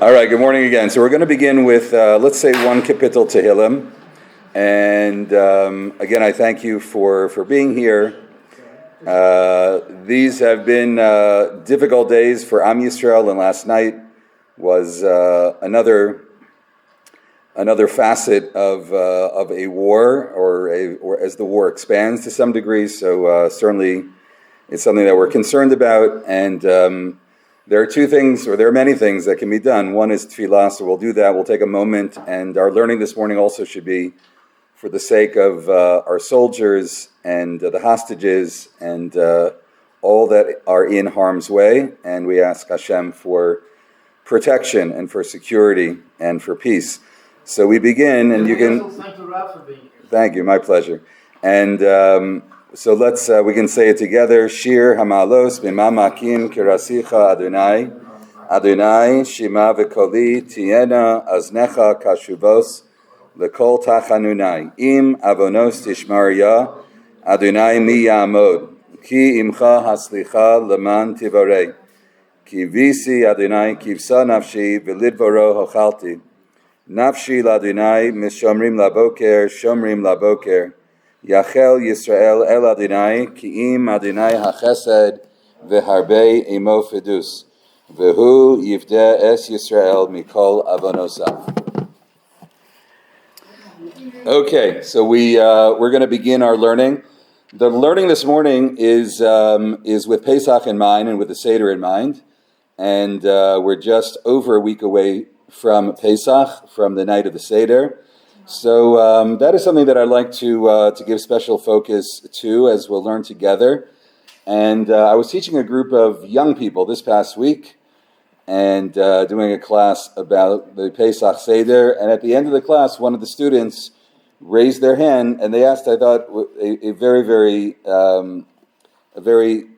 All right, good morning again. So we're going to begin with, let's say, one kapitel Tehillim. And again, I thank you for being here. These have been difficult days for OUisrael, and last night was another facet of a war, or as the war expands to some degree. So certainly it's something that we're concerned about, and there are two things, or there are many things that can be done. One is tefillah, so we'll do that. We'll take a moment, and our learning this morning also should be for the sake of our soldiers and the hostages and all that are in harm's way. And we ask Hashem for protection and for security and for peace. So we begin, and you can... Thank you, my pleasure. And so we can say it together. Shir hamalos b'mamakim kirasicha Adonai. Adonai shema v'koli tiena aznecha kashuvos lekol tachanunai. Im avonos tishmarya Adonai mi yamod. Ki imcha haslicha leman tivarei. Ki visi Adonai kivsa nafshi v'lidvaro hochalti. Nafshi l'Adonai mishomrim laboker shomrim laboker. Yachel Yisrael el Adonai ki im Adonai hachesed v'harbe imo fidus v'hu yivdeh es Yisrael mikol avonosav. Okay, so we're going to begin our learning. The learning this morning is with Pesach in mind and with the Seder in mind, and we're just over a week away from Pesach, from the night of the Seder. So that is something that I'd like to give special focus to as we'll learn together. And I was teaching a group of young people this past week and doing a class about the Pesach Seder. And at the end of the class, one of the students raised their hand and they asked, I thought, a very, very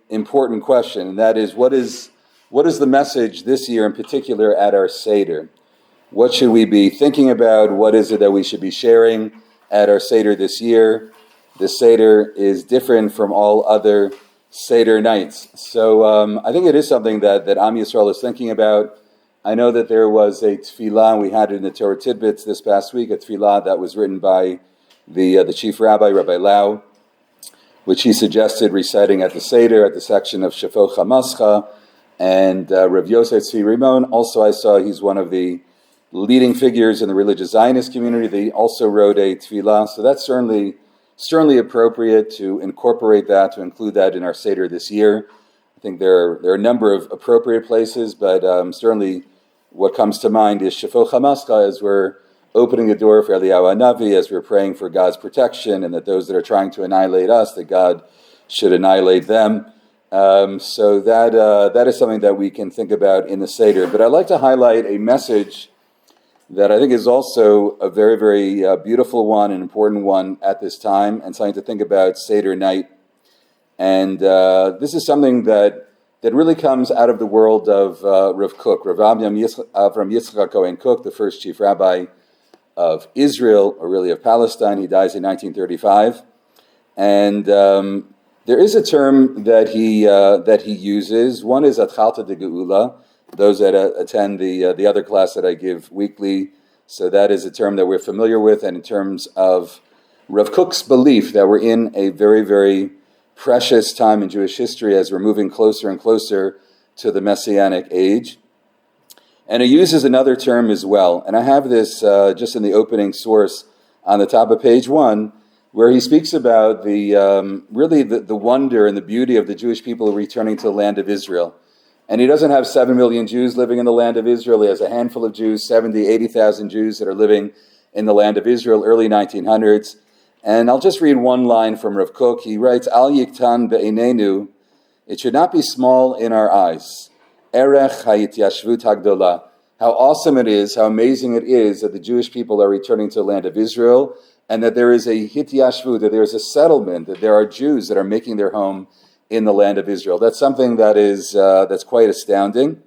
important question. And that is, what is the message this year in particular at our Seder? What should we be thinking about? What is it that we should be sharing at our Seder this year? The Seder is different from all other Seder nights. So I think it is something that OUisrael is thinking about. I know that there was a tefillah, we had it in the Torah Tidbits this past week, a tefillah that was written by the chief rabbi, Rabbi Eliyahu, which he suggested reciting at the Seder, at the section of Shafo Chamascha, and Rav Yosef Tzvi Rimon. Also, I saw he's one of the leading figures in the religious Zionist community. They also wrote a tefillah, so that's certainly appropriate to incorporate that, to include that in our Seder this year. I think there are a number of appropriate places, but certainly what comes to mind is Shafo Chamascha, as we're opening the door for Eliyahu Hanavi, as we're praying for God's protection, and that those that are trying to annihilate us, that God should annihilate them. So that is something that we can think about in the Seder. But I'd like to highlight a message that I think is also a very, very beautiful one, an important one at this time, and something to think about Seder night. And this is something that really comes out of the world of Rav Kook, Rav Avram Yitzchak Cohen Kook, the first chief rabbi of Israel, or really of Palestine. He dies in 1935. And there is a term that he uses. One is Atchalta de GEULA. Those that attend the other class that I give weekly, so that is a term that we're familiar with, and in terms of Rav Kook's belief that we're in a very, very precious time in Jewish history as we're moving closer and closer to the Messianic age. And he uses another term as well, and I have this just in the opening source on the top of page 1, where he speaks about the wonder and the beauty of the Jewish people returning to the land of Israel. And he doesn't have 7 million Jews living in the land of Israel. He has a handful of Jews, 70, 80,000 Jews that are living in the land of Israel, early 1900s. And I'll just read one line from Rav Kook. He writes, Al yiktan be'einenu, it should not be small in our eyes. Erech hayityashvut hagdola, how awesome it is, how amazing it is that the Jewish people are returning to the land of Israel, and that there is a hityashvut, that there is a settlement, that there are Jews that are making their home in the land of Israel. That's something that is that's quite astounding.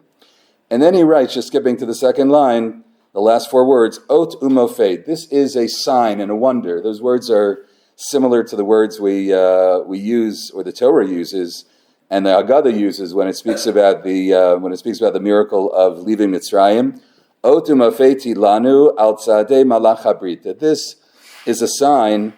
And then he writes, just skipping to the second line, the last 4 words, Ot umofed. This is a sign and a wonder. Those words are similar to the words we use, or the Torah uses, and the Haggadah uses when it speaks about the miracle of leaving Mitzrayim. Otumafeti lanu al tzadei malach habrit. That this is a sign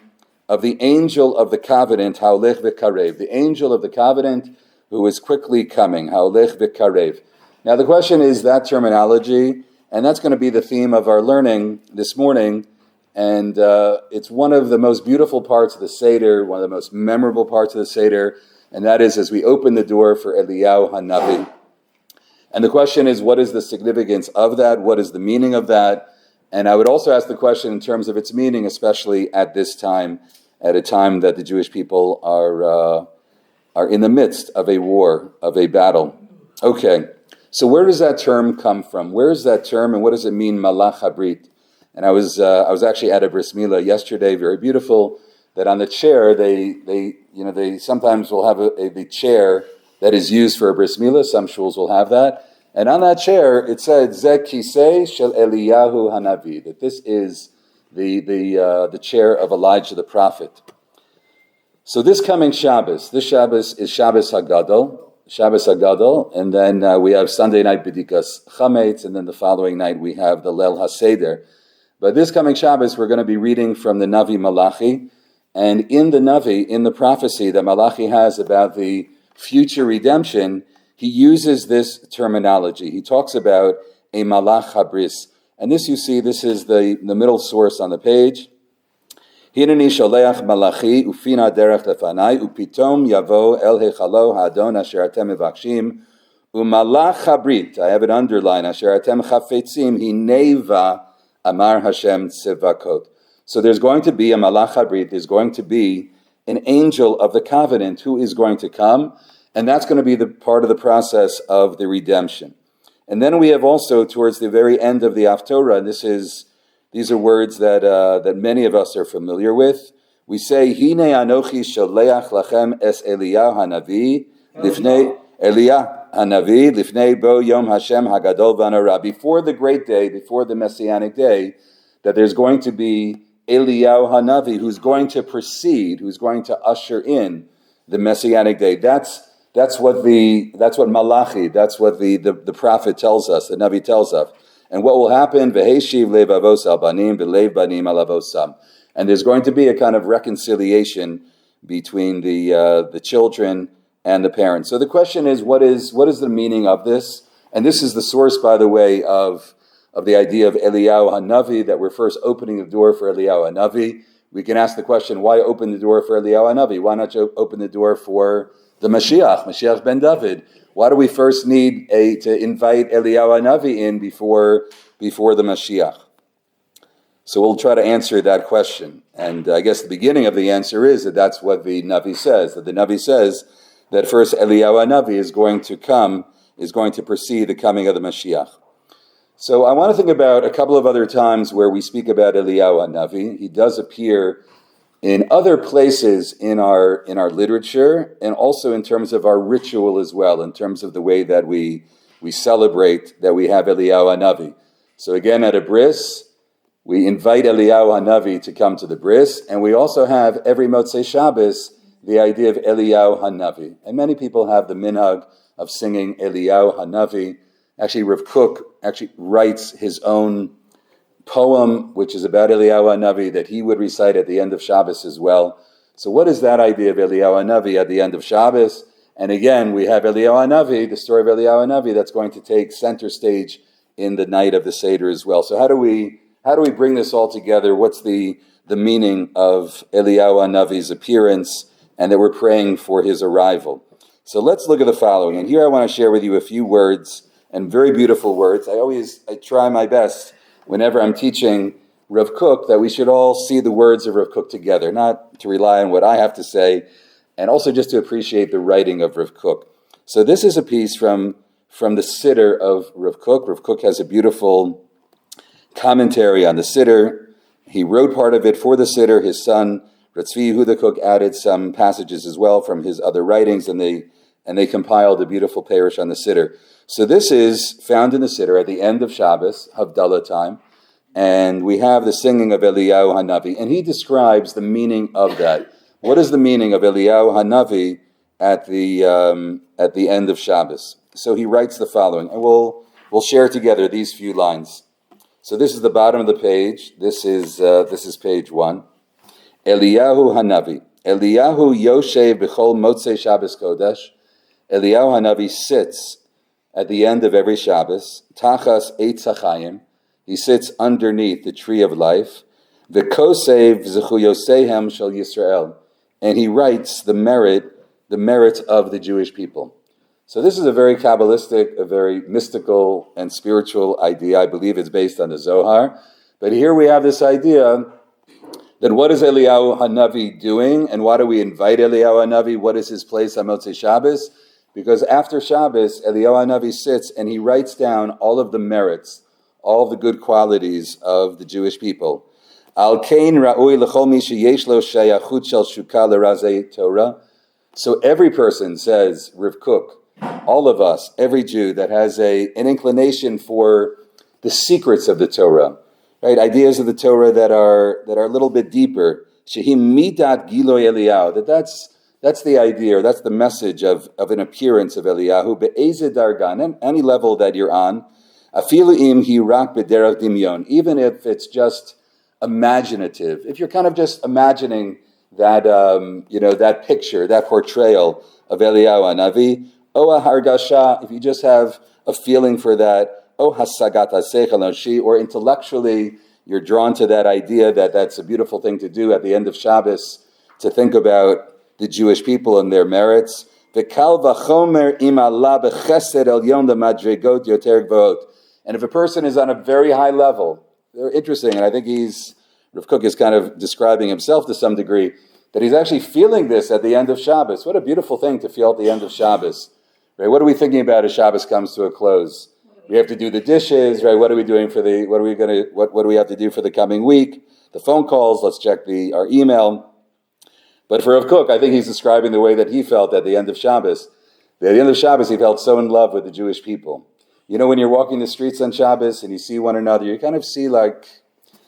of the angel of the covenant, haolech v'karev. The angel of the covenant who is quickly coming, haolech v'karev. Now the question is that terminology, and that's going to be the theme of our learning this morning. And it's one of the most beautiful parts of the Seder, one of the most memorable parts of the Seder, and that is as we open the door for Eliyahu HaNavi. And the question is, what is the significance of that? What is the meaning of that? And I would also ask the question in terms of its meaning, especially at this time, at a time that the Jewish people are in the midst of a war, of a battle. Okay, so where does that term come from? Where is that term, and what does it mean, Malach HaBrit? And I was actually at a bris milah yesterday, very beautiful. That on the chair they sometimes will have a chair that is used for a bris milah. Some shuls will have that, and on that chair it said Zeh Kisei Shel Eliyahu Hanavi, that this is the chair of Elijah the prophet. So this coming Shabbos is Shabbos Hagadol, and then we have Sunday night B'dikas Chametz, and then the following night we have the Leil HaSeder. But this coming Shabbos, we're going to be reading from the Navi Malachi, and in the Navi, in the prophecy that Malachi has about the future redemption, he uses this terminology. He talks about a Malach Habris, and this you see, this is the middle source on the page. Hineni sholeach malachi ufina derech lefanai upitom yavo el hechalo hadon asher atem mevakshim umalach habrit. I have it underlined. Asher atem chafetzim hineva Amar Hashem Tzevakot. So there's going to be a Malach HaBrit, there's going to be an angel of the covenant who is going to come, and that's going to be the part of the process of the redemption. And then we have also, towards the very end of the Haftorah, these are words that many of us are familiar with. We say, Hine Anochi Sholeach Lachem Es Eliyahu Hanavi Lifnei Eliyahu Hanavi Lifnei Bo Yom Hashem Hagadol Vanara. Before the great day, before the Messianic day, that there's going to be Eliyahu Hanavi who's going to precede, who's going to usher in the Messianic day. That's what Malachi, that's what the prophet tells us, the Navi tells us. And what will happen? V'heshiv levavos al banim v'lev banim al avosam. And there's going to be a kind of reconciliation between the children and the parents. So the question is, what is the meaning of this? And this is the source, by the way, of the idea of Eliyahu HaNavi, that we're first opening the door for Eliyahu HaNavi. We can ask the question, why open the door for Eliyahu HaNavi? Why not open the door for the Mashiach ben David? Why do we first need to invite Eliyahu HaNavi in before the Mashiach? So we'll try to answer that question. And I guess the beginning of the answer is that that's what the Navi says. That the Navi says that first Eliyahu HaNavi is going to precede the coming of the Mashiach. So I want to think about a couple of other times where we speak about Eliyahu HaNavi. He does appear in other places in our literature, and also in terms of our ritual as well, in terms of the way that we celebrate that we have Eliyahu HaNavi. So again, at a bris, we invite Eliyahu HaNavi to come to the bris, and we also have every Motzei Shabbos the idea of Eliyahu HaNavi. And many people have the minhag of singing Eliyahu HaNavi. Actually, Rav Kook actually writes his own poem, which is about Eliyahu HaNavi, that he would recite at the end of Shabbos as well. So what is that idea of Eliyahu HaNavi at the end of Shabbos? And again, we have Eliyahu HaNavi, the story of Eliyahu HaNavi, that's going to take center stage in the night of the Seder as well. So how do we bring this all together? What's the meaning of Eliyahu HaNavi's appearance, and that we're praying for his arrival? So let's look at the following. And here I want to share with you a few words, and very beautiful words. I try my best whenever I'm teaching Rav Kook that we should all see the words of Rav Kook together, not to rely on what I have to say, and also just to appreciate the writing of Rav Kook. So this is a piece from the Siddur of Rav Kook. Rav Kook has a beautiful commentary on the Siddur. He wrote part of it for the Siddur. His son, Tzvi Yehuda Kook, added some passages as well from his other writings, and they compiled a beautiful parish on the Siddur. So this is found in the Siddur at the end of Shabbos, Havdalah time, and we have the singing of Eliyahu HaNavi, and he describes the meaning of that. What is the meaning of Eliyahu HaNavi at the end of Shabbos? So he writes the following, and we'll share together these few lines. So this is the bottom of the page. This is page 1. Eliyahu Hanavi. Eliyahu Yoshev B'chol Motzei Shabbos Kodesh. Eliyahu Hanavi sits at the end of every Shabbos. Tachas Eitz HaChayim. He sits underneath the tree of life. V'kosev Zechuyosehem Shel Yisrael. And he writes the merit of the Jewish people. So this is a very Kabbalistic, a very mystical and spiritual idea. I believe it's based on the Zohar. But here we have this idea that what is Eliyahu Hanavi doing, and why do we invite Eliyahu Hanavi? What is his place on Motzei Shabbos? Because after Shabbos, Eliyahu Hanavi sits and he writes down all of the merits, all of the good qualities of the Jewish people. Al kain ra'ui l'chol mi sheyesh lo shayachut shel shuka l'razei Torah. So every person, says Rav Kook, all of us, every Jew that has an inclination for the secrets of the Torah, right? Ideas of the Torah that are a little bit deeper. Shehim midat giloy Eliyahu. That's the idea, or that's the message of an appearance of Eliyahu. Be'ezeh dargan, any level that you're on. Afilu im hi rak b'derech dimyon. Even if it's just imaginative, if you're kind of just imagining that that picture, that portrayal of Eliyahu Hanavi. O hargasha, if you just have a feeling for that. O hasagat haseichel noshi, or intellectually you're drawn to that idea that that's a beautiful thing to do at the end of Shabbos, to think about the Jewish people and their merits. V'kal v'chomer im Allah b'chesed elyon l'madregot yoter gvot. And if a person is on a very high level, they're interesting, and I think Rav Kook is kind of describing himself to some degree, that he's actually feeling this at the end of Shabbos. What a beautiful thing to feel at the end of Shabbos. Right? What are we thinking about as Shabbos comes to a close? We have to do the dishes, right? What are we doing what do we have to do for the coming week? The phone calls, let's check our email. But for Rav Kook, I think he's describing the way that he felt at the end of Shabbos. At the end of Shabbos, he felt so in love with the Jewish people. You know, when you're walking the streets on Shabbos and you see one another, you kind of see like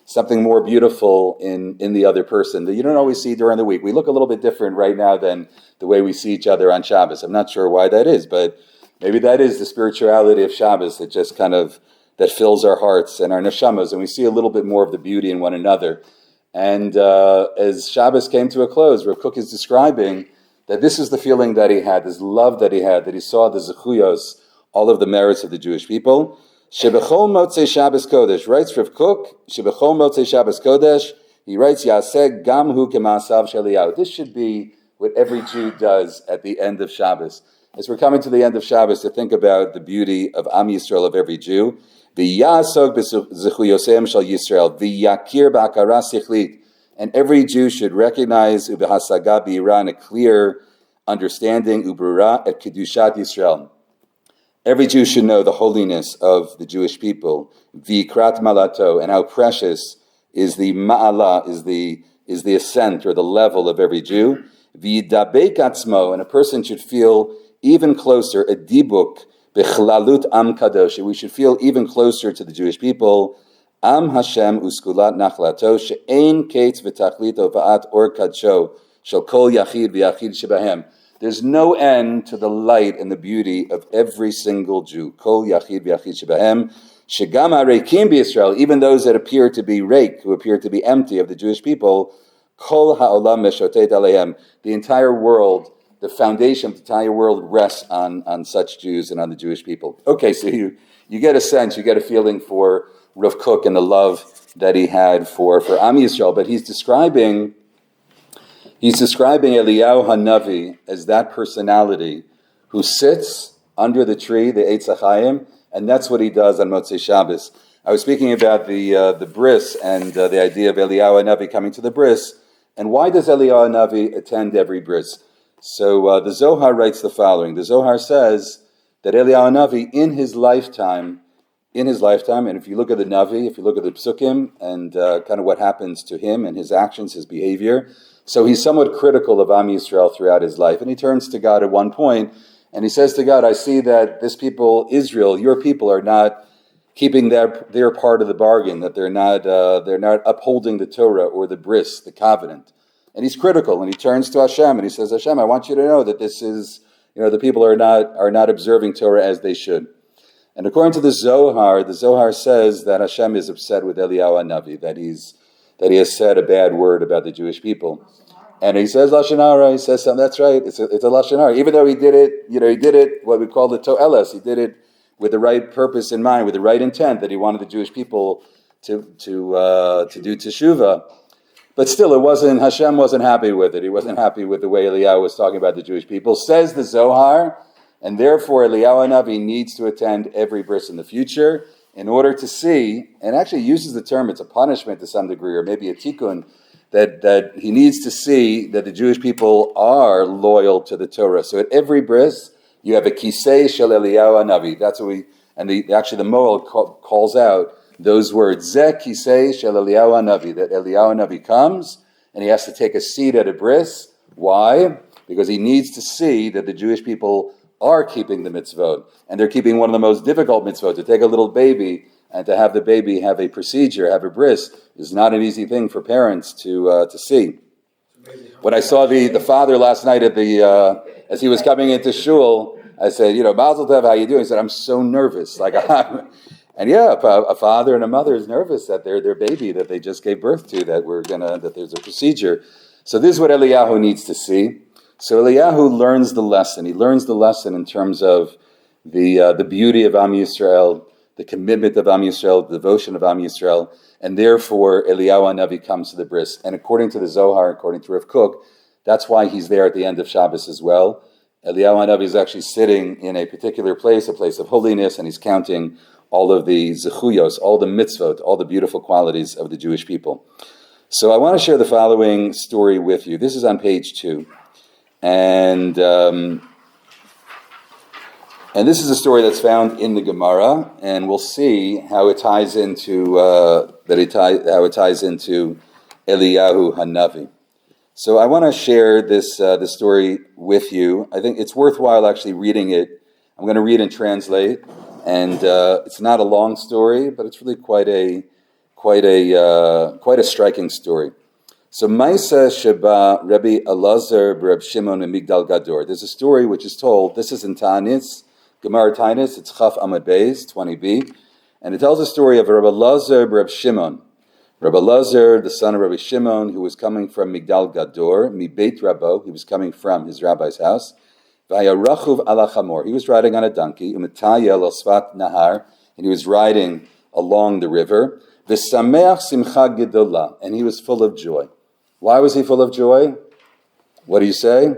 something more beautiful in the other person that you don't always see during the week. We look a little bit different right now than the way we see each other on Shabbos. I'm not sure why that is, but maybe that is the spirituality of Shabbos that just that fills our hearts and our neshamas, and we see a little bit more of the beauty in one another. And as Shabbos came to a close, Rav Kook is describing that this is the feeling that he had, this love that he saw the zechuyos, all of the merits of the Jewish people. Shebechol Motzei Shabbos Kodesh, writes Rav Kook, Shebechol Motzei Shabbos Kodesh, he writes, Yaseh gam hu kemasav shel Eliyahu. This should be what every Jew does at the end of Shabbos. As we're coming to the end of Shabbos to think about the beauty of Am Yisrael, of every Jew, V'yasog b'zechuyosem shel Yisrael, v'yakir b'akara sichlit, and every Jew should recognize u'b'hasaga b'ira, in a clear understanding, u'brura et kedushat Yisrael. Every Jew should know the holiness of the Jewish people, v'ikrat malato, and how precious is the ma'ala, is the ascent or the level of every Jew. V'yidabek atzmo, and a person should feel even closer, a dibuk b'chlalut am kadosh. We should feel even closer to the Jewish people. Am Hashem uskulat nachlato she'ein kates v'tachlito va'at or kadsho shel kol yachid v'yachid shebahem. There's no end to the light and the beauty of every single Jew. Kol yachid v'yachid shebahem. Shegam ha'reikim b'Yisrael, even those that appear to be reik, who appear to be empty of the Jewish people. Kol ha'olam meshotet alehem. The entire world, the foundation of the entire world rests on such Jews and on the Jewish people. Okay, so you get a sense, you get a feeling for Rav Kook and the love that he had for Am Yisrael, but he's describing Eliyahu Hanavi as that personality who sits under the tree, the Eitz HaChayim, and that's what he does on Motzei Shabbos. I was speaking about the bris and the idea of Eliyahu Hanavi coming to the bris, and why does Eliyahu Hanavi attend every bris? So the Zohar writes the following. The Zohar says that Eliyahu Hanavi in his lifetime, and if you look at the Navi, if you look at the Psukim, and kind of what happens to him and his actions, his behavior, so he's somewhat critical of Am Yisrael throughout his life, and he turns to God at one point, and he says to God, I see that this people, Israel, your people, are not keeping their part of the bargain, that they're not upholding the Torah or the bris, the covenant. And he's critical, and he turns to Hashem, and he says, Hashem, I want you to know that this is, the people are not observing Torah as they should. And according to the Zohar says that Hashem is upset with Eliyahu Hanavi, that he has said a bad word about the Jewish people. And he says Lashon Hara, he says something, that's right, it's a Lashon Hara. Even though he did it, what we call the To'eles, he did it with the right purpose in mind, with the right intent, that he wanted the Jewish people to do teshuvah. But still, Hashem wasn't happy with it. He wasn't happy with the way Eliyahu was talking about the Jewish people. Says the Zohar, and therefore Eliyahu Hanavi needs to attend every bris in the future in order to see, and actually uses the term, it's a punishment to some degree, or maybe a tikkun, that he needs to see that the Jewish people are loyal to the Torah. So at every bris, you have a kisei shel Eliyahu Hanavi. That's what the Moel calls out those words, Zeh kisei shel Eliyahu Hanavi, that Eliyahu Hanavi comes and he has to take a seat at a bris. Why? Because he needs to see that the Jewish people are keeping the mitzvot, and they're keeping one of the most difficult mitzvot. To take a little baby and to have the baby have a procedure, have a bris, is not an easy thing for parents to see. When I saw the father last night at as he was coming into shul, I said, Mazel Tov, how you doing? He said, I'm so nervous. And yeah, a father and a mother is nervous that their baby that they just gave birth to, that there's a procedure. So this is what Eliyahu needs to see. So Eliyahu learns the lesson. He learns the lesson in terms of the beauty of Am Yisrael, the commitment of Am Yisrael, the devotion of Am Yisrael, and therefore Eliyahu Hanavi comes to the bris. And according to the Zohar, according to Rav Kook, that's why he's there at the end of Shabbos as well. Eliyahu Hanavi is actually sitting in a particular place, a place of holiness, and he's counting all of the zechuyos, all the mitzvot, all the beautiful qualities of the Jewish people. So I want to share the following story with you. This is on page 2. And this is a story that's found in the Gemara, and we'll see how it ties into Eliyahu Hanavi. So I want to share this story with you. I think it's worthwhile actually reading it. I'm going to read and translate. And it's not a long story, but it's really quite a striking story. So Maisa Sheba Rabbi Elazar Reb Shimon and Migdal Gador. There's a story which is told. This is in Tanis, Gemara Tanis. It's Chaf Amud Beis 20b, and it tells a story of Rabbi Elazar Reb Shimon. Rabbi Elazar, the son of Rabbi Shimon, who was coming from Migdal Gador, Mi Beit Rabbo. He was coming from his rabbi's house. He was riding on a donkey, and he was riding along the river. And he was full of joy. Why was he full of joy? What do you say?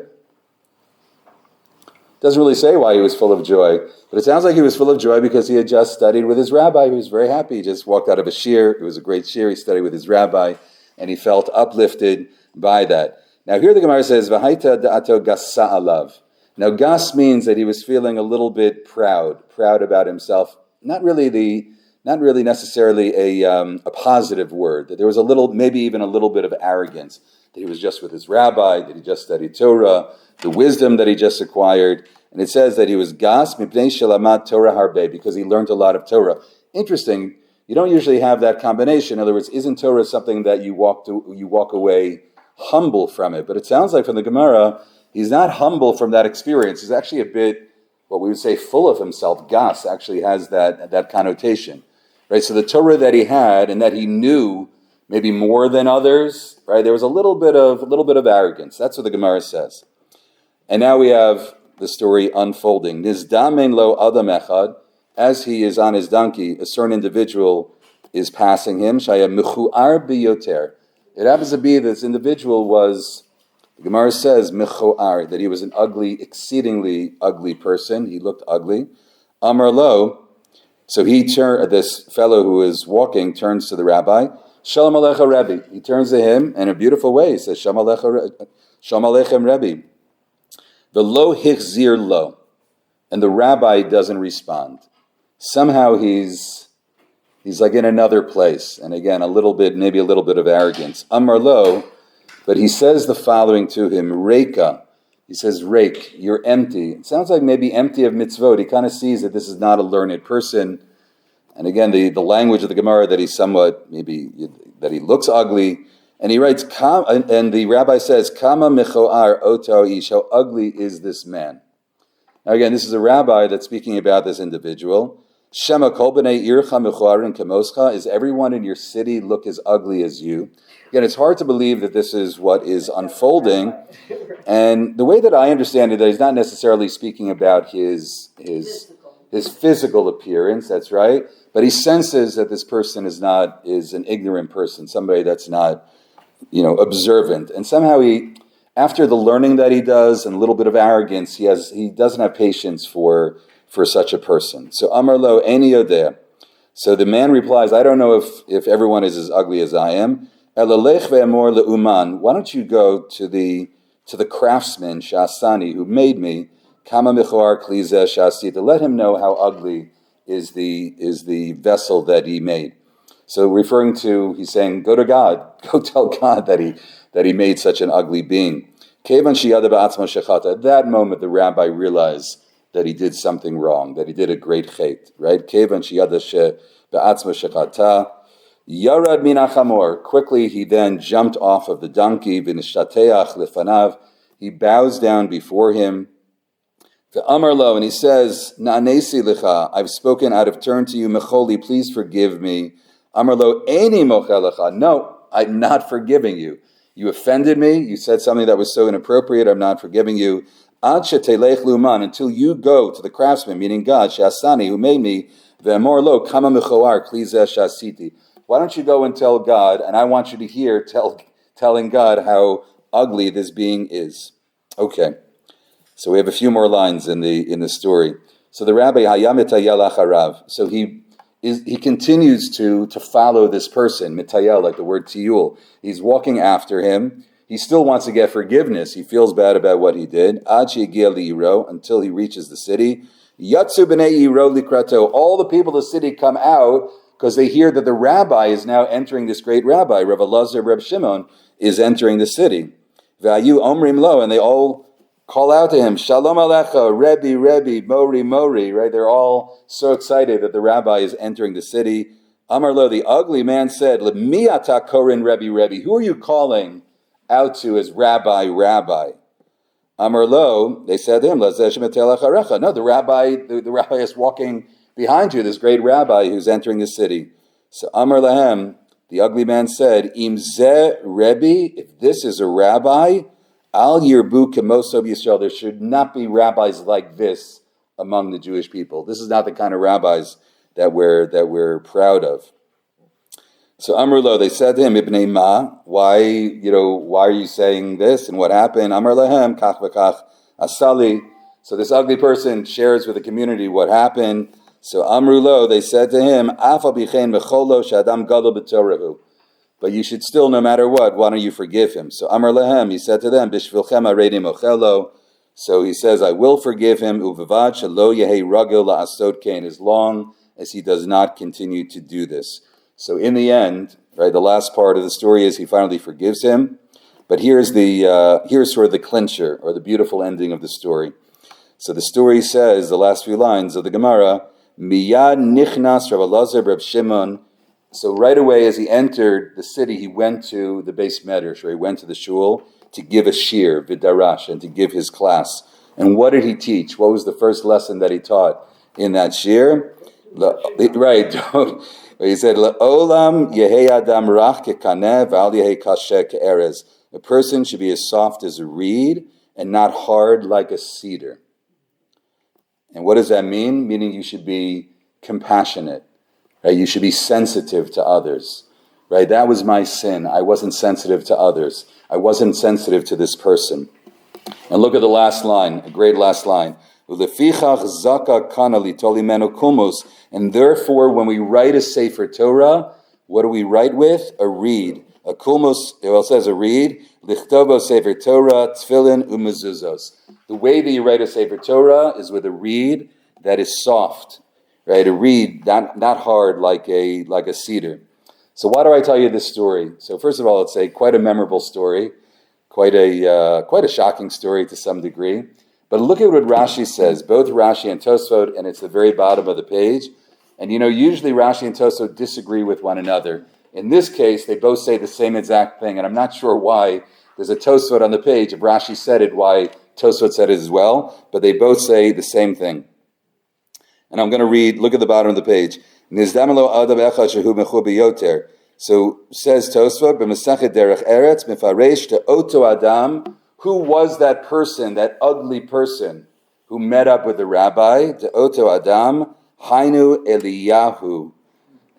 Doesn't really say why he was full of joy, but it sounds like he was full of joy because he had just studied with his rabbi. He was very happy. He just walked out of a shir. It was a great shir. He studied with his rabbi, and he felt uplifted by that. Now here the Gemara says, "V'haita da'ato gasa alav." Now, gas means that he was feeling a little bit proud about himself. Not really necessarily a positive word. That there was maybe even a little bit of arrogance. That he was just with his rabbi, that he just studied Torah, the wisdom that he just acquired. And it says that he was gas mipnei shelamat Torah harbe, because he learned a lot of Torah. Interesting. You don't usually have that combination. In other words, isn't Torah something that you walk away humble from it? But it sounds like from the Gemara, he's not humble from that experience. He's actually a bit, what we would say, full of himself. Gas actually has that connotation, right? So the Torah that he had and that he knew maybe more than others, right? There was a little bit of arrogance. That's what the Gemara says. And now we have the story unfolding. Nizdamen lo adam echad, as he is on his donkey, a certain individual is passing him. Shaya mechuar biyoter. It happens to be this individual was, the Gemara says, mechoar, that he was an exceedingly ugly person. He looked ugly. Amar lo, so this fellow who is walking turns to the rabbi. Shalom alecha Rabbi. He turns to him in a beautiful way. He says, Shalom aleichem Rabbi. V'lo hichzir lo. And the rabbi doesn't respond. Somehow he's like in another place. And again, maybe a little bit of arrogance. Amar lo, but he says the following to him, Reika. He says, Reik, you're empty. It sounds like maybe empty of mitzvot. He kind of sees that this is not a learned person. And again, the language of the Gemara that he's that he looks ugly. And he writes, and the rabbi says, Kama mechoar oto ish, how ugly is this man? Now again, this is a rabbi that's speaking about this individual. Shema kol b'nei ircha mechuarin kemoscha. Is everyone in your city look as ugly as you? Again, it's hard to believe that this is what is unfolding. And the way that I understand it, that he's not necessarily speaking about his physical appearance, that's right, but he senses that this person is an ignorant person, somebody that's not, observant. And somehow after the learning that he does and a little bit of arrogance, he doesn't have patience for such a person. So Amar lo eini yodeh. So the man replies, I don't know if everyone is as ugly as I am. Elalech ve'amor le'uman. Why don't you go to the craftsman Shasani who made me, Kama michoar klize shasita. Let him know how ugly is the vessel that he made. So referring to, he's saying, go to God, go tell God that he made such an ugly being. Kevan sheyada ba'atzmo shechata. At that moment, the rabbi realized that he did something wrong, that he did a great chet, right? Kevan sheyada ba'atzmo shechata. Yarad min hachamor. Quickly, he then jumped off of the donkey. V'nishtateach lefanav. He bows down before him. V'amar lo, and he says, Na'anesi lecha. I've spoken out of turn to you. Mecholi, please forgive me. Amar lo, eini mochel lecha. No, I'm not forgiving you. You offended me. You said something that was so inappropriate. I'm not forgiving you. Ad shetelech luman, until you go to the craftsman, meaning God, Shasani, who made me. Ve'amor lo, kama mechoar klize shasiti. Why don't you go and tell God, and I want you to hear telling God how ugly this being is. Okay, so we have a few more lines in the story. So the rabbi hayam mitayel acharav. So he continues to follow this person, mitayel, like the word tiyul. He's walking after him. He still wants to get forgiveness. He feels bad about what he did. Ad she'egia li'iro, until he reaches the city. Yatsu b'nei yiro likrato. All the people of the city come out, because they hear that the rabbi is now entering, this great rabbi, Rav Elazar, Reb Shimon, is entering the city. V'ayu omrim lo, and they all call out to him, Shalom alecha, Rebbe, Rebbe, Mori, Mori, right? They're all so excited that the rabbi is entering the city. Amar lo, the ugly man said, Mi ata korin Rebbe, Rebbe. Who are you calling out to as Rabbi, Rabbi? Amar lo, they said to him, no, the rabbi is walking behind you, this great rabbi who's entering the city. So Amar lahem, the ugly man said, Im zeh Rebbe, if this is a rabbi, al yirbu kemoso Yisrael, there should not be rabbis like this among the Jewish people. This is not the kind of rabbis that we're proud of. So Amar lo, they said to him, Ibnei ma, why are you saying this? And what happened? Amar lahem, kach v'kach asali. So this ugly person shares with the community what happened. So Amru lo, they said to him, Afa bichein mecholo shadam gadol b'torahu. But you should still, no matter what, why don't you forgive him? So Amar lehem, he said to them, Bishvilchem aredi mochelo. So he says, I will forgive him, uvevad shelo yehei ragil la'asod kein, as long as he does not continue to do this. So in the end, right, the last part of the story is he finally forgives him. But here's sort of the clincher, or the beautiful ending of the story. So the story says, the last few lines of the Gemara, Miyad nichnas Rav Elazar Reb Shimon. So right away as he entered the city, he went to the Beis Medrash, or he went to the shul to give a shir, vidarash, and to give his class. And what did he teach? What was the first lesson that he taught in that shir? Right, he said, Olam yehei adam rach kekaneh v'al yehei kasheh ke'erez. A person should be as soft as a reed and not hard like a cedar. And what does that mean? Meaning you should be compassionate, right? You should be sensitive to others, right? That was my sin. I wasn't sensitive to others. I wasn't sensitive to this person. And look at the last line, a great last line. And therefore, when we write a Sefer Torah, what do we write with? A reed. A kulmos, it says a reed. Lichtobo Sefer Torah, tefillin umezuzos. The way that you write a Sefer Torah is with a reed that is soft, right? A reed not hard like a cedar. So why do I tell you this story? So first of all, it's quite a memorable story, quite a shocking story to some degree. But look at what Rashi says, both Rashi and Tosfot, and it's the very bottom of the page. And usually Rashi and Tosfot disagree with one another. In this case, they both say the same exact thing, and I'm not sure why. There's a Tosfot on the page. If Rashi said it, why Tosfot said it as well, but they both say the same thing. And I'm going to read, look at the bottom of the page. So says Tosfot, b'Masechet Derech Eretz, Mefaresh to Oto Adam, who was that person, that ugly person, who met up with the rabbi, to Oto Adam, Hainu Eliyahu.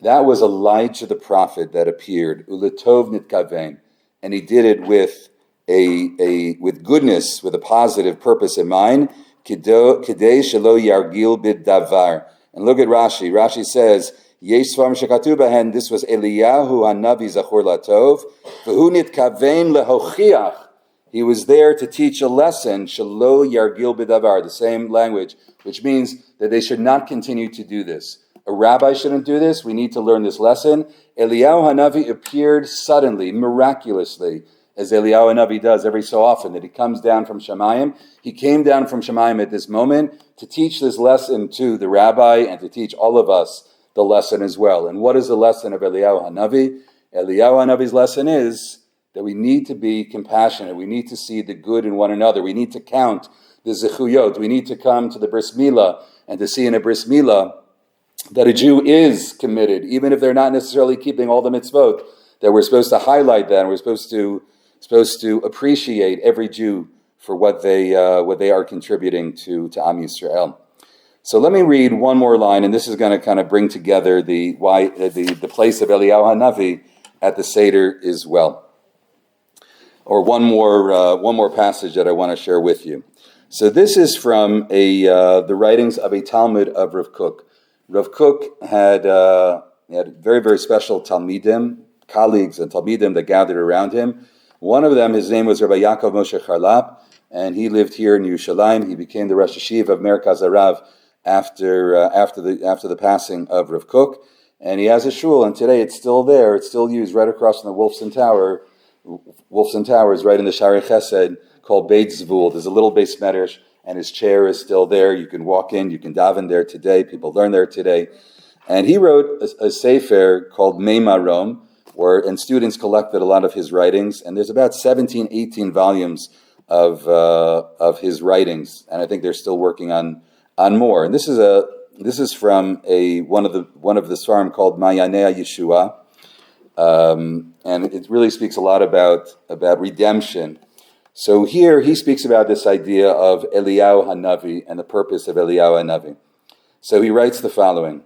That was Elijah the prophet that appeared, Uletov Nitkaven, and he did it with with goodness, with a positive purpose in mind. Kidei shelo yargil bid-davar. And look at Rashi. Rashi says, Yesh svarim shekatuv bahen, this was Eliyahu hanavi zachor latov, v'hu nitkaven lehochiach. He was there to teach a lesson, shelo yargil bid-davar, the same language, which means that they should not continue to do this. A rabbi shouldn't do this. We need to learn this lesson. Eliyahu hanavi appeared suddenly, miraculously, as Eliyahu hanavi does every so often, that he comes down from Shemayim. He came down from Shemayim at this moment to teach this lesson to the rabbi and to teach all of us the lesson as well. And what is the lesson of Eliyahu hanavi? Eliyahu hanavi's lesson is that we need to be compassionate. We need to see the good in one another. We need to count the zechuyot. We need to come to the bris milah and to see in a bris milah that a Jew is committed, even if they're not necessarily keeping all the mitzvot, that we're supposed to highlight that, and we're supposed to appreciate every Jew for what they are contributing to Am Yisrael. So let me read one more line, and this is going to kind of bring together the place of Eliyahu hanavi at the Seder as well. Or one more passage that I want to share with you. So this is from the writings of a Talmud of Rav Kook. Rav Kook had very, very special Talmidim, colleagues and Talmidim that gathered around him. One of them, his name was Rabbi Yaakov Moshe Charlap, and he lived here in Yerushalayim. He became the Rosh Hashiva of Merkaz Harav after the passing of Rav Kook. And he has a shul, and today it's still there. It's still used right across from the Wolfson Tower. Wolfson Tower is right in the Shari Chesed, called Beit Zvul. There's a little Beis Medrash, and his chair is still there. You can walk in, you can daven there today. People learn there today. And he wrote a sefer called Meimarom, and students collected a lot of his writings. And there's about 17, 18 volumes of his writings. And I think they're still working on more. And this is from one of the Svarim called Mayanei Yeshua. And it really speaks a lot about redemption. So here he speaks about this idea of Eliyahu hanavi and the purpose of Eliyahu hanavi. So he writes the following.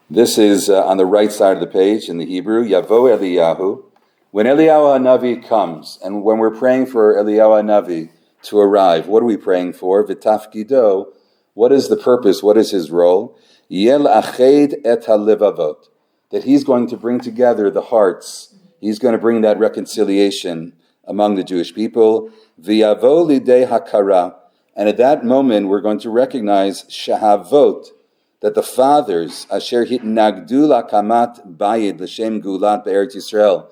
This is on the right side of the page in the Hebrew. Yavo Eliyahu. When Eliyahu hanavi comes, and when we're praying for Eliyahu hanavi to arrive, what are we praying for? V'tafkido. What is the purpose? What is his role? Yel ached et halevavot. That he's going to bring together the hearts. He's going to bring that reconciliation among the Jewish people. V'yavo lidei hakara. And at that moment, we're going to recognize shahavot, that the fathers, asher hitnagdu lakamat bayid l'shem gulat be'eretz Yisrael,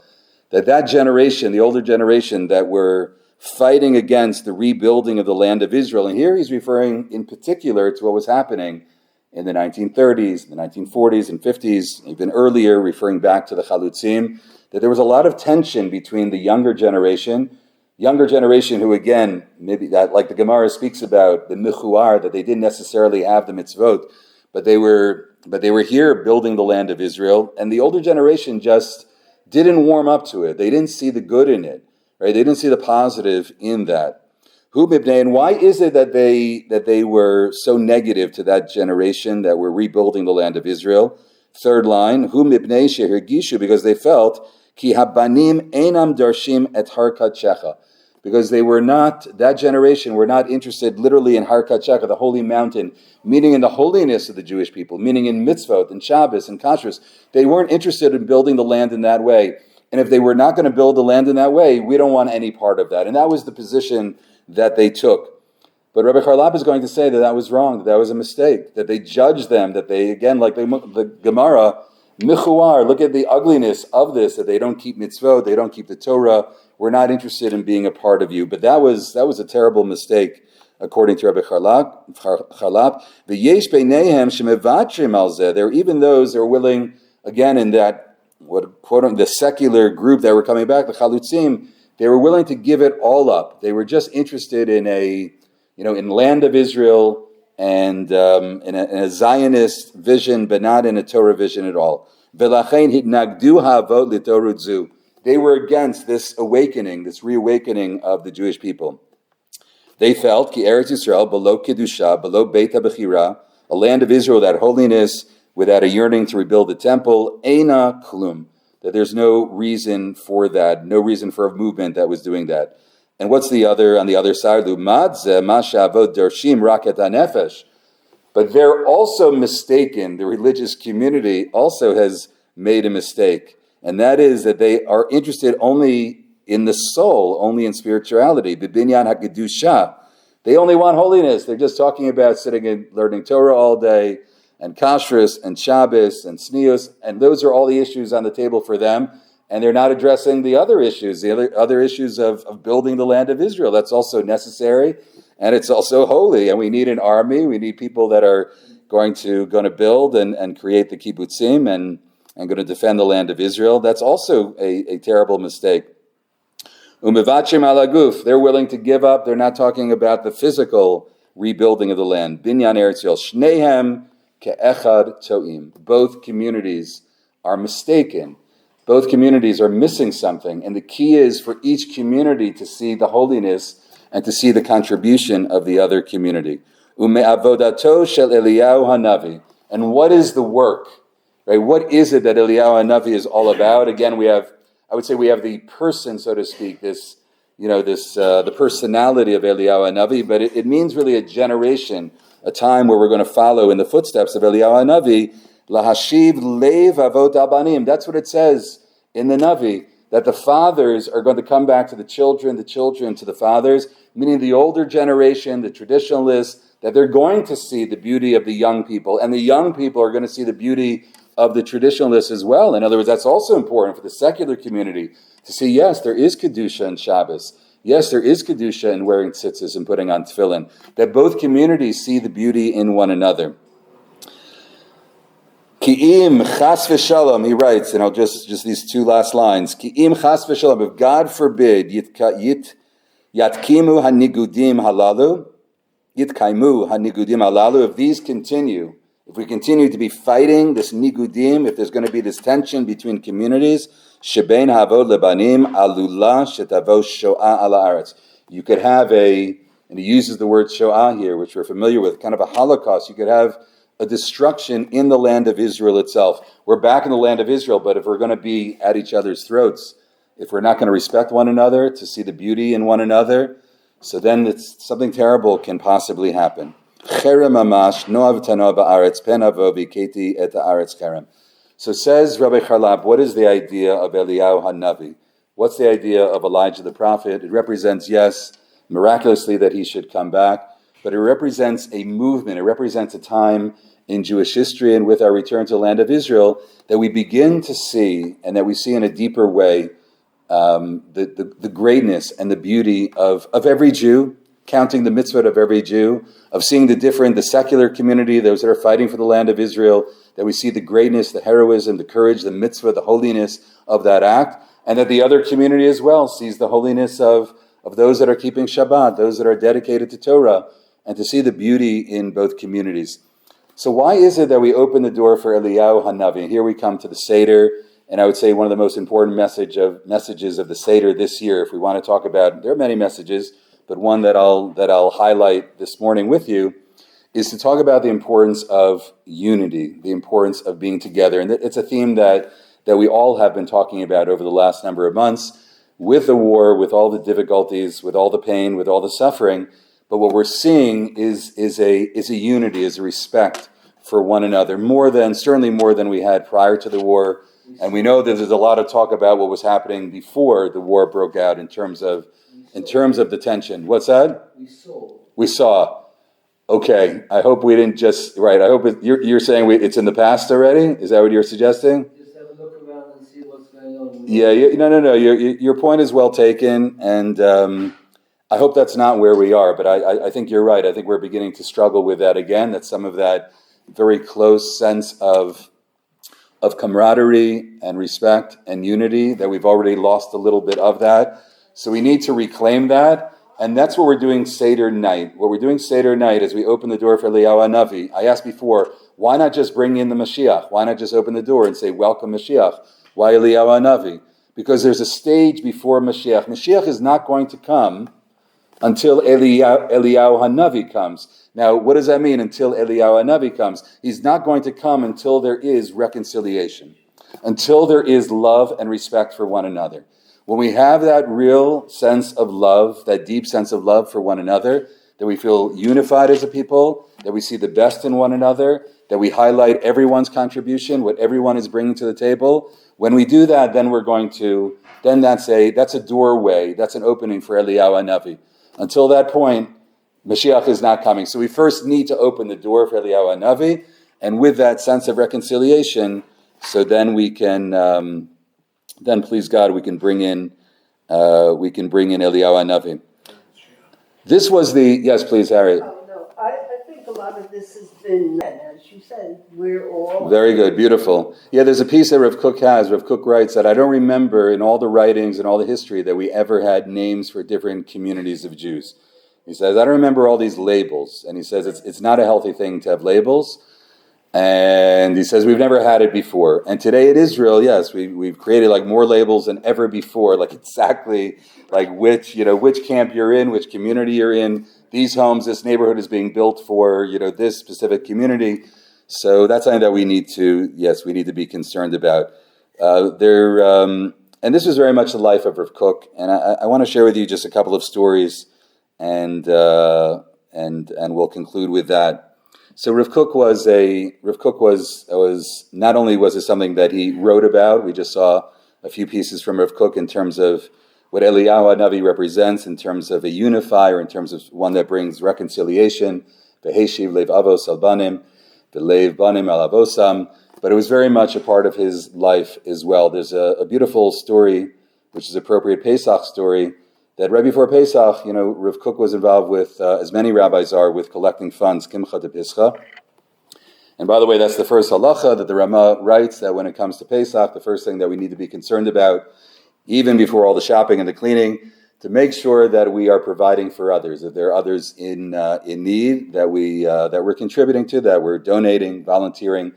that generation, the older generation that were fighting against the rebuilding of the land of Israel. And here he's referring in particular to what was happening in the 1930s, the 1940s and 50s, even earlier, referring back to the Chalutzim, that there was a lot of tension between the younger generation who, again, maybe that, like the Gemara speaks about, the michuar, that they didn't necessarily have the mitzvot, but they were here building the land of Israel, and the older generation just didn't warm up to it. They didn't see the good in it, right? They didn't see the positive in that. And why is it that they were so negative to that generation that were rebuilding the land of Israel? Third line, because they felt ki habanim einam darshim et harkat shecha, because that generation were not interested literally in harkat shecha, the holy mountain, meaning in the holiness of the Jewish people, meaning in mitzvot and Shabbos and kashrus. They weren't interested in building the land in that way. And if they were not going to build the land in that way, we don't want any part of that. And that was the position that they took. But Rabbi Charlap is going to say that was wrong, that was a mistake, that they judged them, that they, again, like the Gemara, michuar, look at the ugliness of this, that they don't keep mitzvot, they don't keep the Torah, we're not interested in being a part of you. But that was a terrible mistake, according to Rabbi Charlap. The yesh beinehem shemevatrim al zeh. There were even those that were willing, again, in that, the secular group that were coming back, the Chalutzim, they were willing to give it all up. They were just interested in in land of Israel and in a Zionist vision, but not in a Torah vision at all. V'lachein hitnagdu ha'avot litorah zu. They were against this awakening, this reawakening of the Jewish people. They felt, ki Eretz Yisrael, below Kedusha, below Beit HaBechira, a land of Israel that holiness, without a yearning to rebuild the temple, eina klum, that there's no reason for that, no reason for a movement that was doing that. And what's the other, on the other side? Lumadze, mashavot darshim raket hanefesh. But they're also mistaken, the religious community also has made a mistake, and that is that they are interested only in the soul, only in spirituality. B'binyan ha'kedusha. They only want holiness. They're just talking about sitting and learning Torah all day, and kashrus, and Shabbos, and tznius, and those are all the issues on the table for them, and they're not addressing the other issues, the other issues of building the land of Israel. That's also necessary, and it's also holy, and we need an army. We need people that are going to build and create the kibbutzim and going to defend the land of Israel. That's also a terrible mistake. Umevachim alaguf, they're willing to give up. They're not talking about the physical rebuilding of the land. Binyan Eretz Yisrael, shnehem ke'echad to'im. Both communities are mistaken. Both communities are missing something, and the key is for each community to see the holiness and to see the contribution of the other community. Ume'avodato shel Eliyahu hanavi. And what is the work? Right? What is it that Eliyahu hanavi is all about? Again, we have the person, so to speak, the personality of Eliyahu hanavi, but it means really a generation, a time where we're going to follow in the footsteps of Eliyahu hanavi. Lahashiv leiv avot abanim. That's what it says in the Navi, that the fathers are going to come back to the children to the fathers, meaning the older generation, the traditionalists, that they're going to see the beauty of the young people, and the young people are going to see the beauty of the traditionalists as well. In other words, that's also important for the secular community to see, yes, there is Kedusha in Shabbos. Yes, there is Kedusha in wearing tzitzis and putting on tefillin. That both communities see the beauty in one another. Ki'im chas v'shalom, he writes, and I'll just these two last lines. Ki'im chas v'shalom, if God forbid, yatkimu hanigudim halalu, yitkaimu hanigudim halalu, if these continue, if we continue to be fighting this nigudim, if there's going to be this tension between communities, shebein havod lebanim alula shetavo shoah ala aretz. You could have and he uses the word shoah here, which we're familiar with, kind of a Holocaust. You could have a destruction in the land of Israel itself. We're back in the land of Israel, but if we're going to be at each other's throats, if we're not going to respect one another, to see the beauty in one another, so then something terrible can possibly happen. So says Rabbi Charlap, what is the idea of Eliyahu Hanavi? What's the idea of Elijah the prophet? It represents, yes, miraculously that he should come back, but it represents a movement. It represents a time in Jewish history and with our return to the land of Israel that we begin to see, and that we see in a deeper way, the greatness and the beauty of every Jew, counting the mitzvot of every Jew, of seeing the secular community, those that are fighting for the land of Israel, that we see the greatness, the heroism, the courage, the mitzvah, the holiness of that act, and that the other community as well sees the holiness of those that are keeping Shabbat, those that are dedicated to Torah, and to see the beauty in both communities. So why is it that we open the door for Eliyahu Hanavi? And here we come to the Seder, and I would say one of the most important messages of the Seder this year, if we want to talk about, there are many messages, but one that I'll highlight this morning with you is to talk about the importance of unity, the importance of being together. And it's a theme that we all have been talking about over the last number of months, with the war, with all the difficulties, with all the pain, with all the suffering. But what we're seeing is a unity, is a respect for one another, certainly more than we had prior to the war. And we know that there's a lot of talk about what was happening before the war broke out in terms of the tension. What's that? We saw. Okay, I hope we didn't just, right, I hope you're saying it's in the past already? Is that what you're suggesting? Just have a look around and see what's going on. Yeah, no. Your point is well taken, and I hope that's not where we are, but I think you're right. I think we're beginning to struggle with that again, that some of that very close sense of camaraderie and respect and unity, that we've already lost a little bit of that. So we need to reclaim that. And that's what we're doing Seder night. What we're doing Seder night is we open the door for Eliyahu Hanavi. I asked before, why not just bring in the Mashiach? Why not just open the door and say, welcome Mashiach? Why Eliyahu Hanavi? Because there's a stage before Mashiach. Mashiach is not going to come until Eliyahu Hanavi comes. Now, what does that mean, until Eliyahu Hanavi comes? He's not going to come until there is reconciliation, until there is love and respect for one another. When we have that real sense of love, that deep sense of love for one another, that we feel unified as a people, that we see the best in one another, that we highlight everyone's contribution, what everyone is bringing to the table, when we do that, then that's a doorway, that's an opening for Eliyahu Hanavi. Until that point, Mashiach is not coming. So we first need to open the door for Eliyahu Hanavi, and with that sense of reconciliation, so then we can... then please God, we can bring in Eliyahu Hanavi. This was yes, please, Harriet. Oh, no, I think a lot of this has been, as you said, we're all... Very good, beautiful. Yeah, there's a piece that Rav Kook has. Rav Kook writes that I don't remember in all the writings and all the history that we ever had names for different communities of Jews. He says, I don't remember all these labels. And he says it's not a healthy thing to have labels. And he says, we've never had it before. And today in Israel, yes, we've created like more labels than ever before, like exactly like which camp you're in, which community you're in. These homes, this neighborhood is being built for, this specific community. So that's something that we need to be concerned about. And this was very much the life of Rav Kook. And I want to share with you just a couple of stories, and we'll conclude with that. So Rav Kook was not only was it something that he wrote about. We just saw a few pieces from Rav Kook in terms of what Eliyahu Hanavi represents, in terms of a unifier, in terms of one that brings reconciliation. V'heshiv lev avos al banim, v'lev banim al avosam. But it was very much a part of his life as well. There's a beautiful story, which is appropriate Pesach story, that right before Pesach, Rav Kook was involved with, as many rabbis are, with collecting funds, kimcha de pischa. And by the way, that's the first halacha that the Rama writes, that when it comes to Pesach, the first thing that we need to be concerned about, even before all the shopping and the cleaning, to make sure that we are providing for others, that there are others in need, that we're contributing to, that we're donating, volunteering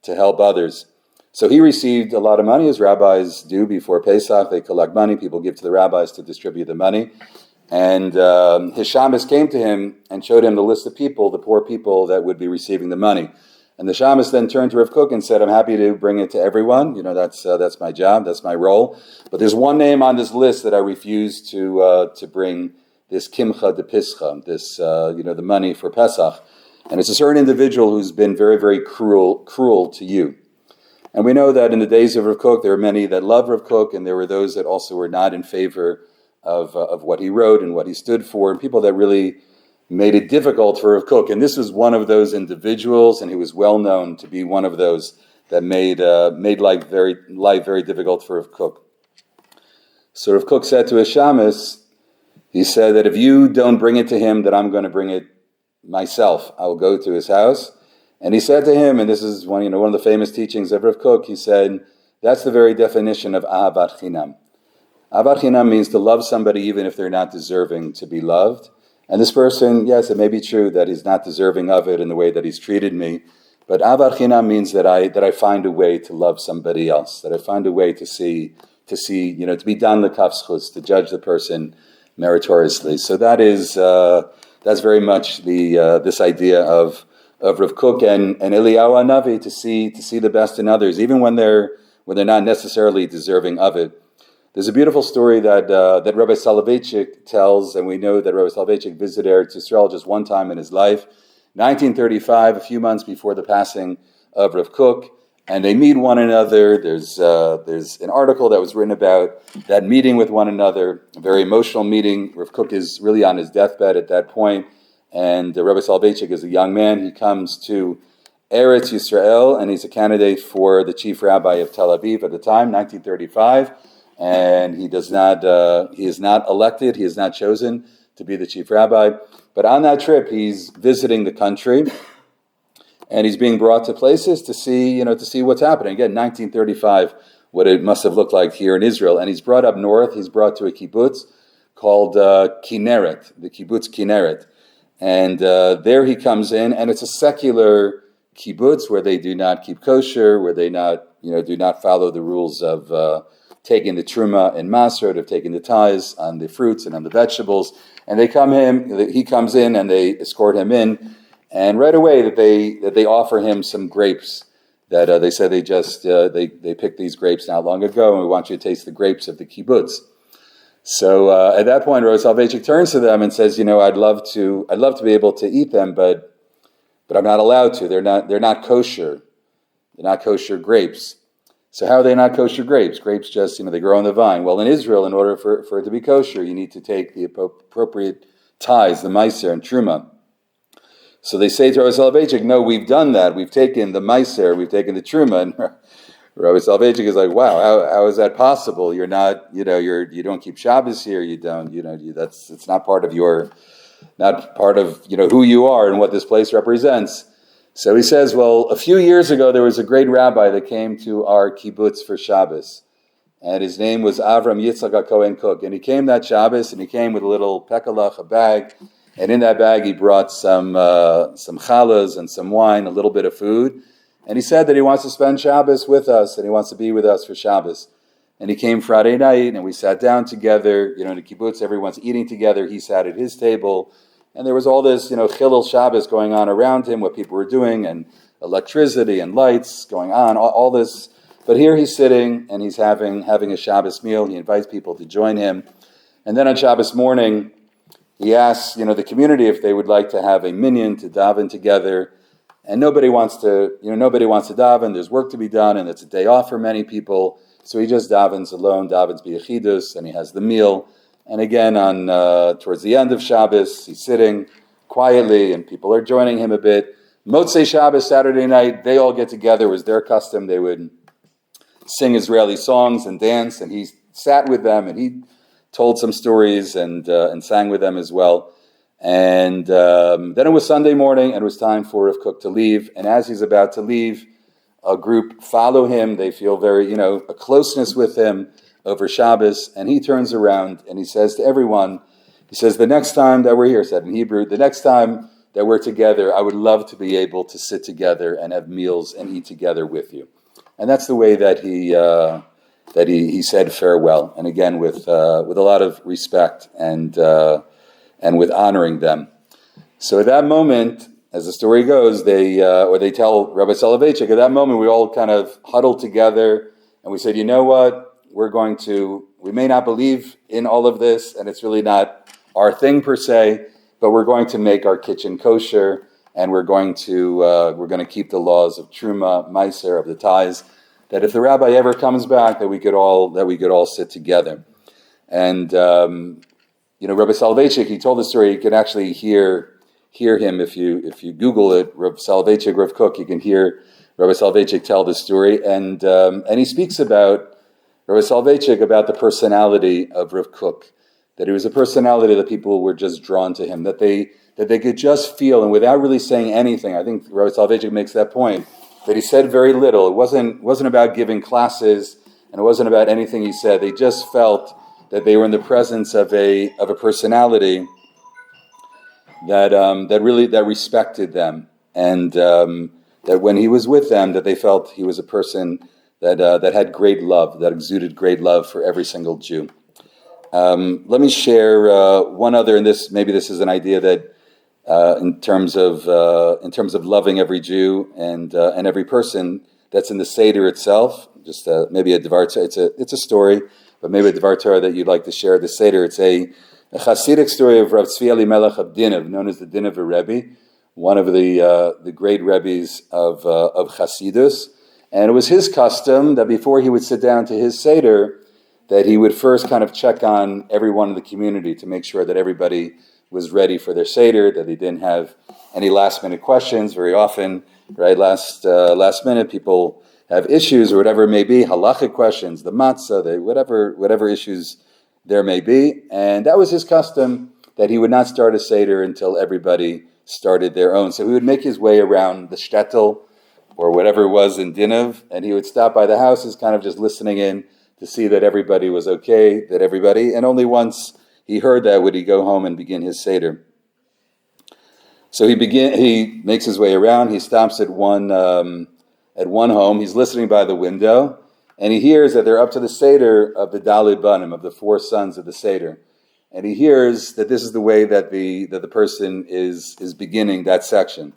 to help others. So he received a lot of money, as rabbis do before Pesach. They collect money, people give to the rabbis to distribute the money. And his shamus came to him and showed him the list of people, the poor people that would be receiving the money. And the shamus then turned to Rav Kook and said, I'm happy to bring it to everyone. That's my job, that's my role. But there's one name on this list that I refuse to bring, this kimcha de pischa, this, the money for Pesach. And it's a certain individual who's been very, very cruel to you. And we know that in the days of Rav Kook, there were many that loved Rav Kook, and there were those that also were not in favor of what he wrote and what he stood for, and people that really made it difficult for Rav Kook. And this was one of those individuals, and he was well known to be one of those that made life very difficult for Rav Kook. So Rav Kook said to his shamus, he said that if you don't bring it to him, that I'm going to bring it myself. I will go to his house. And he said to him, and this is one of the famous teachings of Rav Kook, he said, that's the very definition of ahavat chinam. Ahavat chinam means to love somebody even if they're not deserving to be loved. And this person, yes, it may be true that he's not deserving of it in the way that he's treated me, but ahavat chinam means that I find a way to love somebody else, that I find a way to be dan l'kaf zchus, to judge the person meritoriously. So that's very much this idea of Rav Kook and Eliyahu Hanavi, to see the best in others, even when they're not necessarily deserving of it. There's a beautiful story that Rabbi Soloveitchik tells, and we know that Rabbi Soloveitchik visited Eretz Yisrael just one time in his life, 1935, a few months before the passing of Rav Kook, and they meet one another. There's an article that was written about that meeting with one another, a very emotional meeting. Rav Kook is really on his deathbed at that point. And Rabbi Soloveitchik is a young man. He comes to Eretz Yisrael, and he's a candidate for the chief rabbi of Tel Aviv at the time, 1935. And he is not elected, he is not chosen to be the chief rabbi. But on that trip, he's visiting the country, and he's being brought to places to see what's happening. Again, 1935, what it must have looked like here in Israel. And he's brought up north. He's brought to a kibbutz called Kinneret, the kibbutz Kinneret. And there he comes in, and it's a secular kibbutz where they do not keep kosher, where they do not follow the rules of taking the truma and masrot, of taking the tithes on the fruits and on the vegetables. And he comes in, and they escort him in, and right away that they offer him some grapes. That they said they picked these grapes not long ago, and we want you to taste the grapes of the kibbutz. So at that point, Rabbi Soloveitchik turns to them and says, I'd love to be able to eat them, but I'm not allowed to. They're not kosher. They're not kosher grapes. So how are they not kosher grapes? Grapes just, they grow on the vine. Well, in Israel, in order for it to be kosher, you need to take the appropriate tithes, the meiser and truma. So they say to Rabbi Soloveitchik, no, we've done that. We've taken the meiser, we've taken the truma. And Rabbi Soloveitchik is like, wow, how is that possible? You're not, you don't keep Shabbos here. You don't, it's not part of who you are and what this place represents. So he says, well, a few years ago, there was a great rabbi that came to our kibbutz for Shabbos. And his name was Avram Yitzchak HaKohen Cook. And he came that Shabbos, and he came with a little pekalach, a bag. And in that bag, he brought some challahs and some wine, a little bit of food. And he said that he wants to spend Shabbos with us, and he wants to be with us for Shabbos. And he came Friday night, and we sat down together. In the kibbutz, everyone's eating together. He sat at his table. And there was all this, Chilul Shabbos going on around him, what people were doing, and electricity and lights going on, all this. But here he's sitting, and he's having a Shabbos meal. He invites people to join him. And then on Shabbos morning, he asks, the community if they would like to have a minyan to daven together. And nobody wants to daven. There's work to be done, and it's a day off for many people. So he just davens alone, davens b'yechidus, and he has the meal. And again, towards the end of Shabbos, he's sitting quietly, and people are joining him a bit. Motzei Shabbos, Saturday night, they all get together. It was their custom. They would sing Israeli songs and dance, and he sat with them, and he told some stories and sang with them as well. And then it was Sunday morning, and it was time for Rav Kook to leave. And as he's about to leave, a group follow him. They feel very, a closeness with him over Shabbos, and he turns around and he says to everyone, he says, the next time that we're here, said in Hebrew, the next time that we're together, I would love to be able to sit together and have meals and eat together with you. And that's the way that he said farewell, and again with a lot of respect and with honoring them. So at that moment, as the story goes, they tell Rabbi Soloveitchik, at that moment we all kind of huddled together and we said, you know what? We may not believe in all of this, and it's really not our thing per se, but we're going to make our kitchen kosher, and we're going to keep the laws of truma, meiser, of the tithes, that if the rabbi ever comes back, that we could all sit together. And Rabbi Soloveitchik, he told the story. You can actually hear him if you Google it, Rabbi Soloveitchik, Rav Kook. You can hear Rabbi Soloveitchik tell the story, and he speaks about Rabbi Soloveitchik, about the personality of Rav Kook, that he was a personality that people were just drawn to him, that they could just feel, and without really saying anything. I think Rabbi Soloveitchik makes that point, that he said very little. It wasn't about giving classes, and it wasn't about anything he said. They just felt that they were in the presence of a personality that respected them, and that when he was with them, that they felt he was a person that had great love, that exuded great love for every single Jew. Let me share one other, and maybe this is an idea that in terms of loving every Jew and every person that's in the Seder itself. Just maybe a Dvar Torah. It's a story, but maybe a Dvar Torah that you'd like to share at the Seder. It's a Hasidic story of Rav Tzvi Elimelech of Dinav, known as the Dinav Rebbe, one of the great Rebbes of Hasidus. And it was his custom that before he would sit down to his Seder, that he would first kind of check on everyone in the community to make sure that everybody was ready for their Seder, that they didn't have any last-minute questions. Very often, right, last minute, people have issues or whatever it may be, halachic questions, the matzah, whatever issues there may be. And that was his custom, that he would not start a Seder until everybody started their own. So he would make his way around the shtetl, or whatever it was in Dinav, and he would stop by the houses kind of just listening in to see that everybody was okay, and only once he heard that would he go home and begin his Seder. So he makes his way around. He stops at one home. He's listening by the window, and he hears that they're up to the Seder of the Daled Banim, of the 4 sons of the Seder. And he hears that this is the way that the person is beginning that section.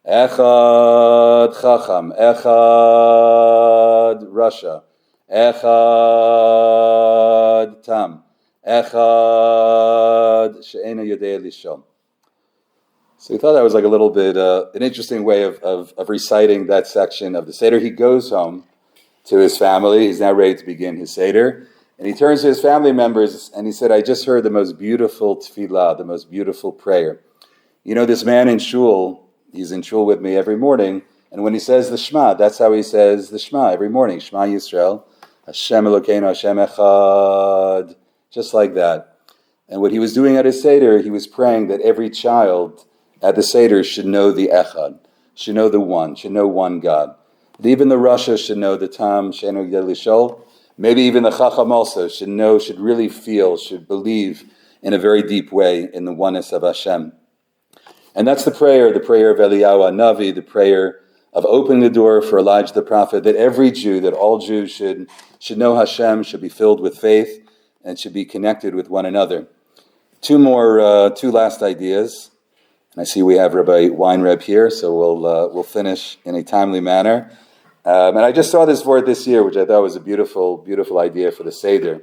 Echad Chacham, Echad Rasha, Echad Tam, Echad She'ena Yodei Lishon. So he thought that was like a little bit an interesting way of reciting that section of the Seder. He goes home to his family. He's now ready to begin his Seder. And he turns to his family members and he said, I just heard the most beautiful tefillah, the most beautiful prayer. You know, this man in shul, he's in shul with me every morning, and when he says the Shema, that's how he says the Shema every morning. Shema Yisrael, Hashem Elokeinu, Hashem Echad, just like that. And what he was doing at his Seder, he was praying that every child at the Seder should know the Echad, should know the one, should know one God. That even the Rasha should know the Tam, She'enu Yodei Lishon. Maybe even the Chacham also should know, should really feel, should believe in a very deep way in the oneness of Hashem. And that's the prayer of Eliyahu Navi, the prayer of opening the door for Elijah the prophet, that every Jew, that all Jews should know Hashem, should be filled with faith, and should be connected with one another. Two last ideas. And I see we have Rabbi Weinreb here, so we'll finish in a timely manner. And I just saw this word this year, which I thought was a beautiful, beautiful idea for the Seder.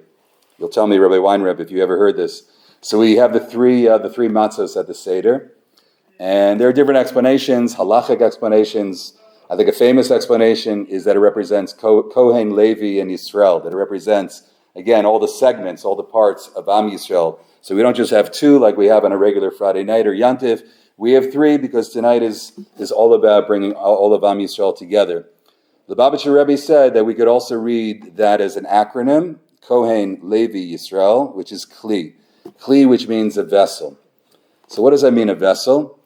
You'll tell me, Rabbi Weinreb, if you ever heard this. So we have the three matzos at the Seder, and there are different explanations, halachic explanations. I think a famous explanation is that it represents Kohen, Levi, and Yisrael. That it represents, again, all the segments, all the parts of Am Yisrael. So we don't just have 2 like we have on a regular Friday night or Yantif. We have 3 because tonight is all about bringing all of Am Yisrael together. The Lubavitcher Rebbe said that we could also read that as an acronym, Kohen, Levi, Yisrael, which is Kli. Kli, which means a vessel. So what does that mean, a vessel?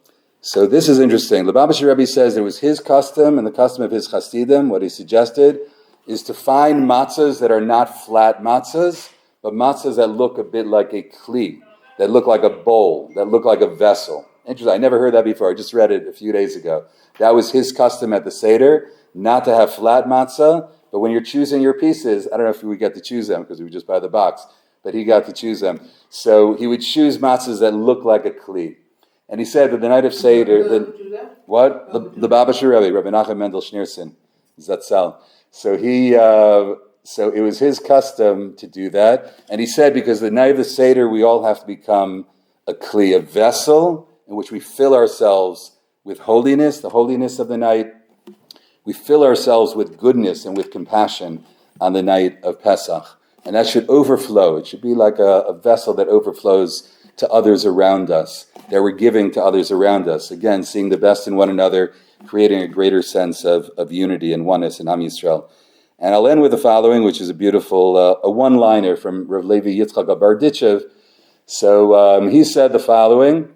So this is interesting. Lubavitcher Rebbe says it was his custom and the custom of his Hasidim. What he suggested is to find matzahs that are not flat matzahs, but matzahs that look a bit like a Kli, that look like a bowl, that look like a vessel. Interesting. I never heard that before. I just read it a few days ago. That was his custom at the Seder, not to have flat matzah, but when you're choosing your pieces, I don't know if we get to choose them because we just buy the box, but he got to choose them. So he would choose matzahs that look like a kli. And he said that the night of Seder, the Lubavitcher Rebbe, Rabbi Nachum Mendel Schneerson, Zatzal. So so it was his custom to do that. And he said because the night of the Seder, we all have to become a kli, a vessel in which we fill ourselves with holiness, the holiness of the night. We fill ourselves with goodness and with compassion on the night of Pesach. And that should overflow. It should be like a vessel that overflows to others around us, that we're giving to others around us. Again, seeing the best in one another, creating a greater sense of unity and oneness in Am Yisrael. And I'll end with the following, which is a beautiful, a one-liner from Rav Levi Yitzchak Barditchev. So he said the following.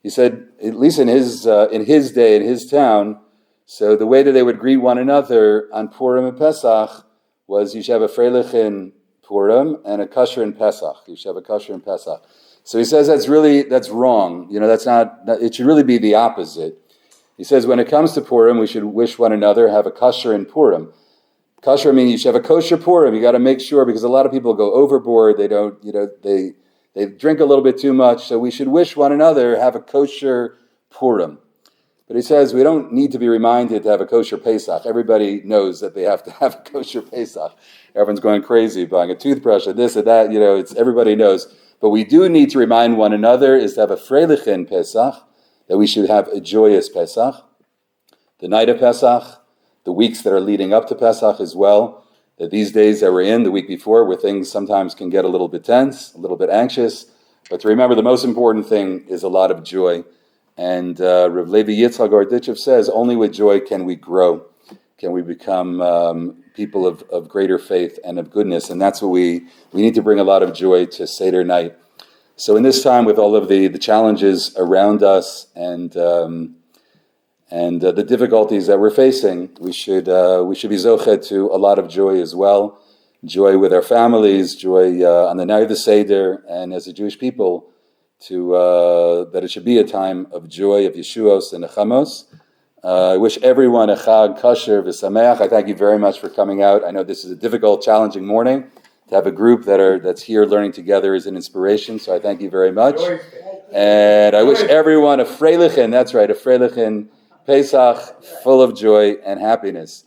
He said, at least in his day, in his town, so the way that they would greet one another on Purim and Pesach was you should have a freilich in Purim and a kasher in Pesach. You should have a kasher in Pesach. So he says that's wrong. You know, it should really be the opposite. He says when it comes to Purim, we should wish one another have a kasher in Purim. Kasher meaning you should have a kosher Purim. You got to make sure because a lot of people go overboard. They don't, they drink a little bit too much. So we should wish one another have a kosher Purim. But he says we don't need to be reminded to have a kosher Pesach. Everybody knows that they have to have a kosher Pesach. Everyone's going crazy, buying a toothbrush or this or that. Everybody knows. But we do need to remind one another is to have a freilich in Pesach, that we should have a joyous Pesach. The night of Pesach, the weeks that are leading up to Pesach as well, that these days that we're in, the week before, where things sometimes can get a little bit tense, a little bit anxious. But to remember the most important thing is a lot of joy. And Rav Levi Yitzchak Barditchev says, only with joy can we grow, can we become people of greater faith and of goodness. And that's what we need to bring a lot of joy to Seder night. So in this time with all of the challenges around us and the difficulties that we're facing, we should be zochet to a lot of joy as well. joy with our families, joy on the night of the Seder, and as a Jewish people, that it should be a time of joy, of Yeshuos and Nechamos. I wish everyone a Chag Kasher v'Sameach. I thank you very much for coming out. I know this is a difficult, challenging morning. To have a group that's here learning together is an inspiration, so I thank you very much. And I wish everyone a Freilichen, that's right, a Freilichen Pesach full of joy and happiness.